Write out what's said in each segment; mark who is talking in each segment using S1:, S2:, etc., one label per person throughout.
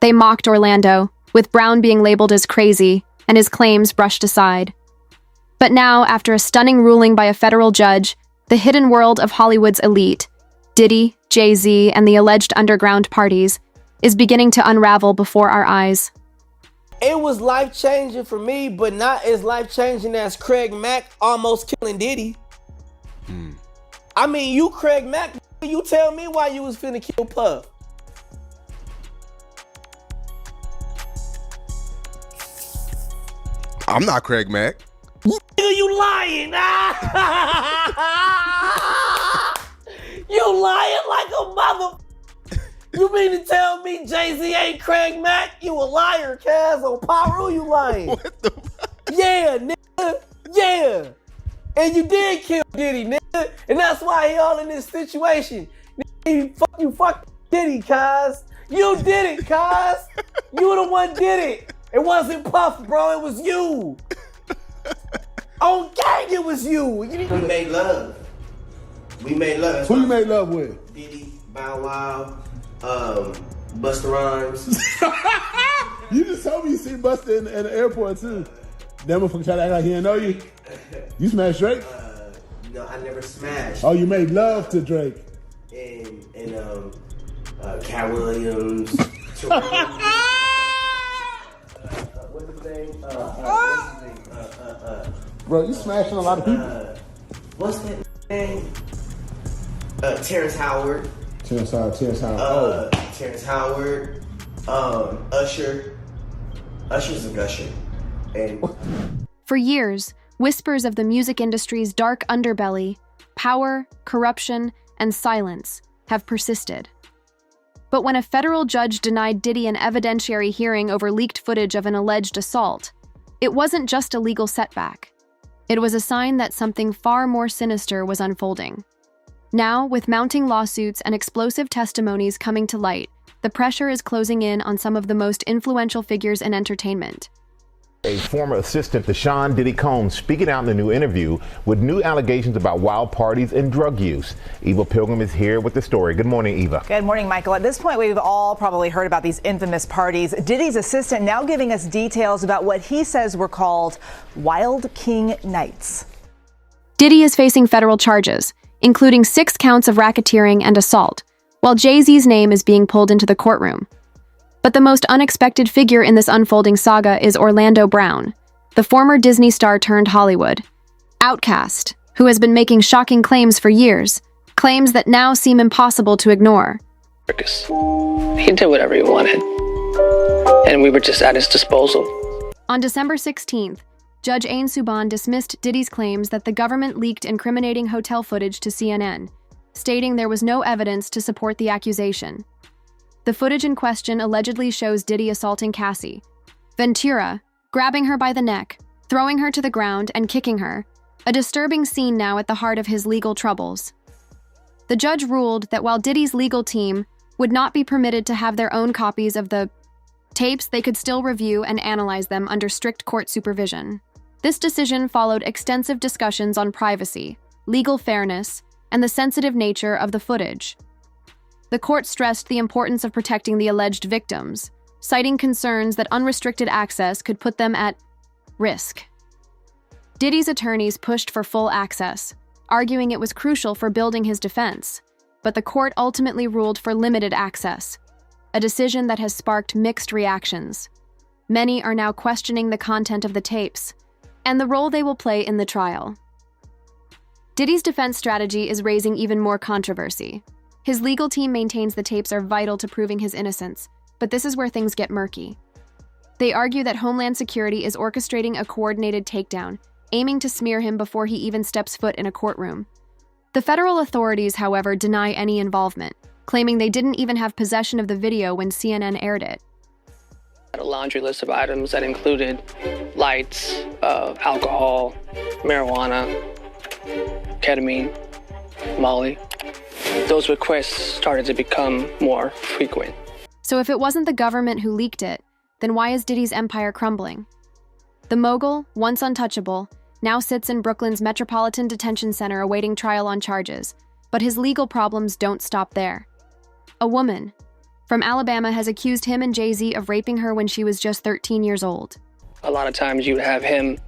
S1: They mocked Orlando, with Brown being labeled as crazy and his claims brushed aside. But now, after a stunning ruling by a federal judge, the hidden world of Hollywood's elite, Diddy, Jay-Z, and the alleged underground parties, is beginning to unravel before our eyes.
S2: It was life-changing for me, but not as life-changing as Craig Mack almost killing Diddy. I mean, you Craig Mack, you tell me why you was finna kill Puff.
S3: I'm not Craig Mack.
S2: You lying. You lying like a mother. You mean to tell me Jay-Z ain't Craig Mack? You a liar, Kaz. On Paru, you lying.
S3: What the?
S2: Yeah, nigga. Yeah. And you did kill Diddy, nigga. And that's why he all in this situation. Nigga, you fuck Diddy, Kaz. You did it, Kaz. You the one did it. It wasn't Puff, bro. It was you. On gang, it was you. We made love. We made love.
S4: Who you made love with?
S2: Diddy, Bow Wow, Busta Rhymes.
S4: You just told me you seen Busta in the airport too. That motherfucker tried to act like he didn't know you. You smashed Drake?
S2: No, I never smashed.
S4: Oh, you made love to Drake.
S2: And Cat Williams. What's his name?
S4: Bro, you smashing a lot of people.
S2: What's that name? Terrence Howard.
S4: Terrence Howard.
S2: Terrence Howard. Usher. Usher's a gusher. And
S1: For years, whispers of the music industry's dark underbelly, power, corruption, and silence have persisted. But when a federal judge denied Diddy an evidentiary hearing over leaked footage of an alleged assault, it wasn't just a legal setback. It was a sign that something far more sinister was unfolding. Now, with mounting lawsuits and explosive testimonies coming to light, the pressure is closing in on some of the most influential figures in entertainment.
S5: A former assistant to Sean Diddy Combs speaking out in the new interview with new allegations about wild parties and drug use. Eva Pilgrim is here with the story. Good morning, Eva.
S6: Good morning, Michael. At this point, we've all probably heard about these infamous parties. Diddy's assistant now giving us details about what he says were called Wild King Nights.
S1: Diddy is facing federal charges, including 6 counts of racketeering and assault, while Jay-Z's name is being pulled into the courtroom. But the most unexpected figure in this unfolding saga is Orlando Brown, the former Disney star turned Hollywood outcast, who has been making shocking claims for years, claims that now seem impossible to ignore.
S7: He did whatever he wanted, and we were just at his disposal.
S1: On December 16th, Judge Ain Subhan dismissed Diddy's claims that the government leaked incriminating hotel footage to CNN, stating there was no evidence to support the accusation. The footage in question allegedly shows Diddy assaulting Cassie Ventura, grabbing her by the neck, throwing her to the ground, and kicking her, a disturbing scene now at the heart of his legal troubles. The judge ruled that while Diddy's legal team would not be permitted to have their own copies of the tapes, they could still review and analyze them under strict court supervision. This decision followed extensive discussions on privacy, legal fairness, and the sensitive nature of the footage. The court stressed the importance of protecting the alleged victims, citing concerns that unrestricted access could put them at risk. Diddy's attorneys pushed for full access, arguing it was crucial for building his defense, but the court ultimately ruled for limited access, a decision that has sparked mixed reactions. Many are now questioning the content of the tapes and the role they will play in the trial. Diddy's defense strategy is raising even more controversy. His legal team maintains the tapes are vital to proving his innocence, but this is where things get murky. They argue that Homeland Security is orchestrating a coordinated takedown, aiming to smear him before he even steps foot in a courtroom. The federal authorities, however, deny any involvement, claiming they didn't even have possession of the video when CNN aired it.
S7: Had a laundry list of items that included lights, alcohol, marijuana, ketamine, Molly. Those requests started to become more frequent.
S1: So if it wasn't the government who leaked it, then why is Diddy's empire crumbling? The mogul, once untouchable, now sits in Brooklyn's Metropolitan Detention Center awaiting trial on charges, but his legal problems don't stop there. A woman, from Alabama has accused him and Jay-Z of raping her when she was just 13 years old.
S7: A lot of times you'd have him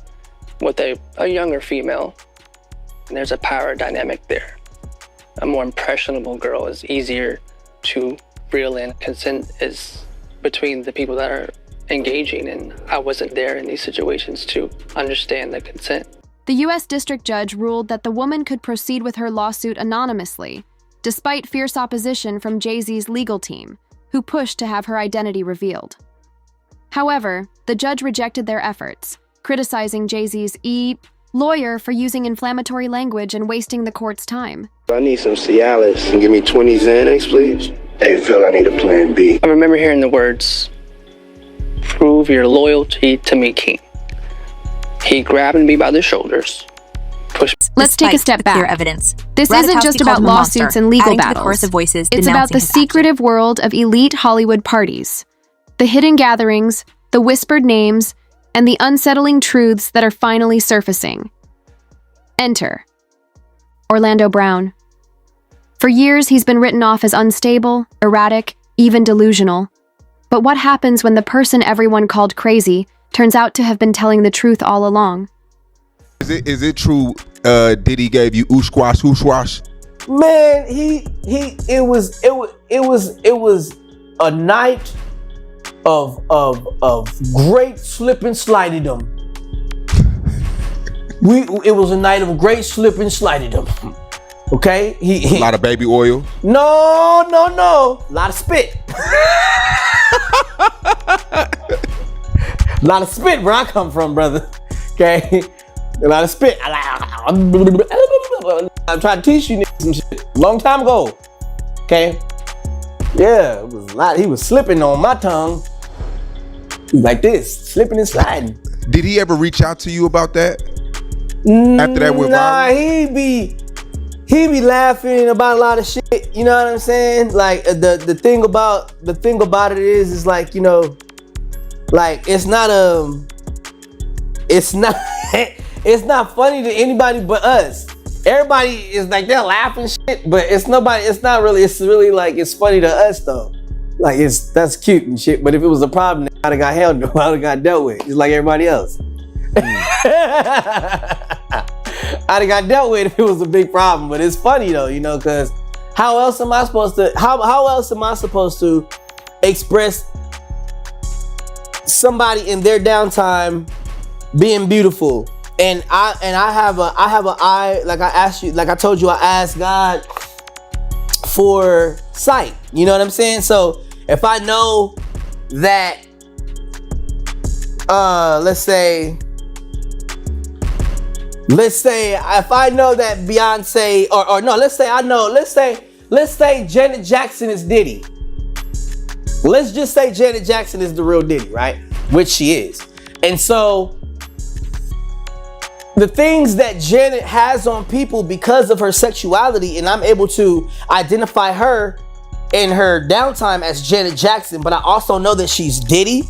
S7: with a younger female, and there's a power dynamic there. A more impressionable girl is easier to reel in. Consent is between the people that are engaging, and I wasn't there in these situations to understand the consent.
S1: The U.S. District Judge ruled that the woman could proceed with her lawsuit anonymously, despite fierce opposition from Jay-Z's legal team, who pushed to have her identity revealed. However, the judge rejected their efforts, criticizing Jay-Z's lawyer for using inflammatory language and wasting the court's time.
S3: I need some Cialis and give me 20 Xanax, please. Hey, Phil, I need a plan B.
S7: I remember hearing the words, "Prove your loyalty to me, King." He grabbed me by the shoulders, pushed.
S1: Let's take a step back.
S8: Evidence.
S1: This isn't just about lawsuits and legal battles. It's about the secretive world of elite Hollywood parties. The hidden gatherings, the whispered names, and the unsettling truths that are finally surfacing. Enter Orlando Brown. For years, he's been written off as unstable, erratic, even delusional. But what happens when the person everyone called crazy turns out to have been telling the truth all along?
S9: Is it true Diddy gave you ooshquash?
S2: Man, it was a night of great slip and slidedom. It was a night of great slip and slidedom. Okay?
S9: A lot of baby oil?
S2: No. A lot of spit. A lot of spit where I come from, brother. Okay? A lot of spit. I'm trying to teach you niggas some shit. Long time ago. Okay? Yeah, it was a lot. He was slipping on my tongue. He was like this, slipping and sliding.
S9: Did he ever reach out to you about that? After that went viral? He be laughing about a lot of shit. You know what I'm saying? Like the thing about it is like, you know, like it's not it's not funny to anybody but us. Everybody is like, they're laughing shit, but it's really like, it's funny to us though. Like that's cute and shit. But if it was a problem, I'd have got dealt with, just like everybody else. I'd have got dealt with if it was a big problem. But it's funny though, you know, because how else am I supposed to express somebody in their downtime being beautiful? And I have an eye, like I told you, I asked God for sight. You know what I'm saying? So if I know that, let's say if I know that Beyonce let's say Janet Jackson is Diddy. Let's just say Janet Jackson is the real Diddy, right? Which she is. And so the things that Janet has on people because of her sexuality, and I'm able to identify her in her downtime as Janet Jackson, but I also know that she's Diddy.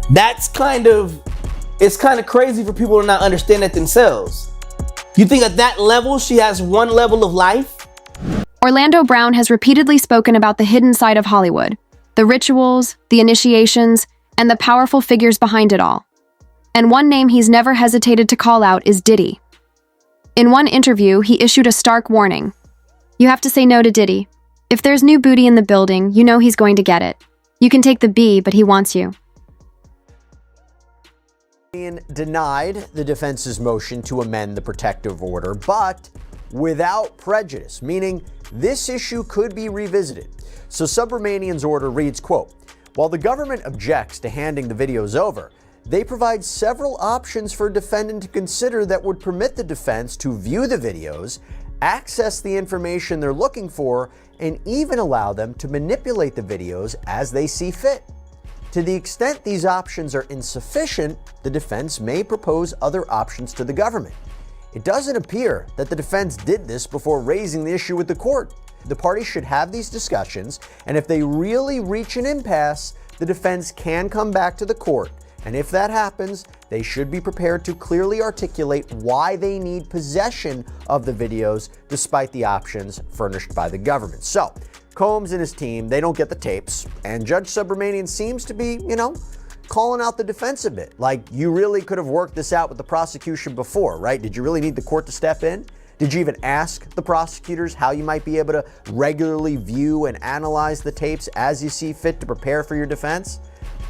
S9: It's kind of crazy for people to not understand that themselves. You think at that level, she has one level of life?
S1: Orlando Brown has repeatedly spoken about the hidden side of Hollywood, the rituals, the initiations, and the powerful figures behind it all. And one name he's never hesitated to call out is Diddy. In one interview, he issued a stark warning. You have to say no to Diddy. If there's new booty in the building, you know he's going to get it. You can take the B, but he wants you.
S10: Denied the defense's motion to amend the protective order, but without prejudice, meaning this issue could be revisited. So Subramanian's order reads, quote, while the government objects to handing the videos over, they provide several options for a defendant to consider that would permit the defense to view the videos, access the information they're looking for, and even allow them to manipulate the videos as they see fit. To the extent these options are insufficient, the defense may propose other options to the government. It doesn't appear that the defense did this before raising the issue with the court. The parties should have these discussions, and if they really reach an impasse, the defense can come back to the court. And if that happens, they should be prepared to clearly articulate why they need possession of the videos despite the options furnished by the government. So, Combs and his team, they don't get the tapes, and Judge Subramanian seems to be, calling out the defense a bit. Like, you really could have worked this out with the prosecution before, right? Did you really need the court to step in? Did you even ask the prosecutors how you might be able to regularly view and analyze the tapes as you see fit to prepare for your defense?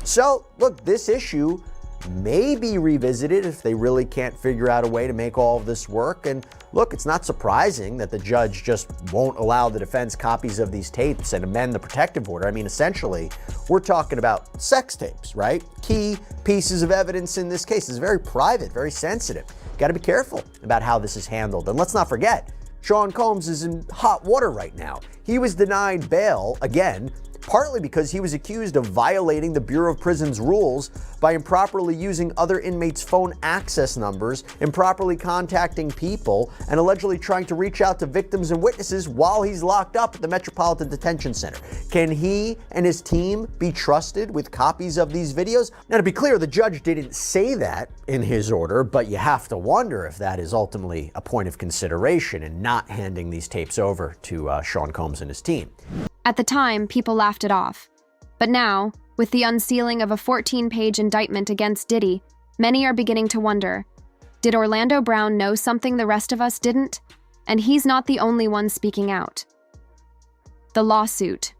S10: So, look, this issue may be revisited if they really can't figure out a way to make all of this work. And look, it's not surprising that the judge just won't allow the defense copies of these tapes and amend the protective order. I mean, essentially, we're talking about sex tapes, right? Key pieces of evidence in this case is very private, very sensitive. Got to be careful about how this is handled. And let's not forget, Sean Combs is in hot water right now. He was denied bail again, partly because he was accused of violating the Bureau of Prisons rules by improperly using other inmates' phone access numbers, improperly contacting people, and allegedly trying to reach out to victims and witnesses while he's locked up at the Metropolitan Detention Center. Can he and his team be trusted with copies of these videos? Now, to be clear, the judge didn't say that in his order, but you have to wonder if that is ultimately a point of consideration in not handing these tapes over to Sean Combs and his team.
S1: At the time, people laughed it off. But now, with the unsealing of a 14-page indictment against Diddy, many are beginning to wonder, did Orlando Brown know something the rest of us didn't? And he's not the only one speaking out. The lawsuit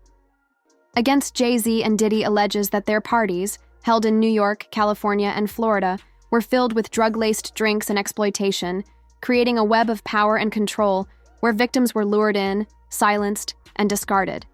S1: against Jay-Z and Diddy alleges that their parties, held in New York, California, and Florida, were filled with drug-laced drinks and exploitation, creating a web of power and control where victims were lured in, silenced, and discarded.